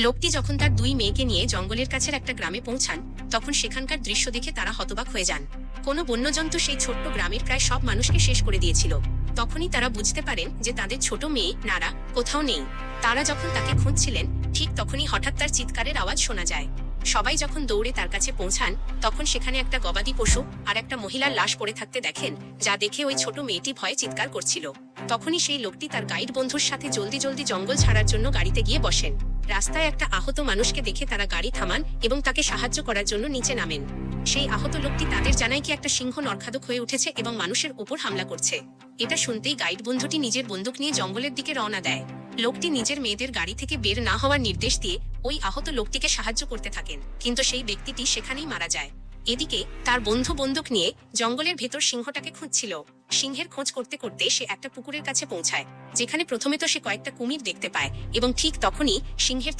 লোকটি যখন তার দুই মেয়েকে নিয়ে জঙ্গলের কাছের একটা গ্রামে পৌঁছান, তখন সেখানকার দৃশ্য দেখে তারা হতবাক হয়ে যান। কোনো বন্যজন্তু সেই ছোট্ট গ্রামের প্রায় সব মানুষকে শেষ করে দিয়েছিল। তখনই তারা বুঝতে পারেন যে তাদের ছোট মেয়ে নারা কোথাও নেই। তারা যখন তাকে খুঁজছিলেন, ঠিক তখনই হঠাৎ তার চিৎকারের আওয়াজ শোনা যায়। সবাই যখন দৌড়ে তার কাছে পৌঁছান, তখন সেখানে একটা গবাদি পশু আর একটা মহিলার লাশ পড়ে থাকতে দেখেন, যা দেখে ওই ছোট মেয়েটি ভয়ে চিৎকার করছিল। তখনই সেই লোকটি তার গাইড বন্ধুর সাথে জলদি জলদি জঙ্গল ছাড়ার জন্য গাড়িতে গিয়ে বসেন। রাস্তায় একটা আহত মানুষকে দেখে তারা গাড়ি থামান এবং তাকে সাহায্য করার জন্য নিচে নামেন। সেই আহত লোকটি তাদের জানায় কি একটা সিংহ নরখাদক হয়ে উঠেছে এবং মানুষের উপর হামলা করছে। এটা শুনতেই গাইড বন্ধুটি নিজের বন্দুক নিয়ে জঙ্গলের দিকে রওনা দেয়। লোকটি নিজের মেয়েদের গাড়ি থেকে বের না হওয়ার নির্দেশ দিয়ে ওই আহত লোকটিকে সাহায্য করতে থাকেন, কিন্তু সেই ব্যক্তিটি সেখানেই মারা যায়। এদিকে তার বন্ধু বন্দুক নিয়ে জঙ্গলের ভেতর সিংহটাকে খুঁজছিল। সিংহের খোঁজ করতে করতে সে একটা পুকুরের কাছে পৌঁছায়, যেখানে প্রথমে তো সে কয়েকটা কুমির দেখতে পায় এবং ঠিক তখনই সিংহের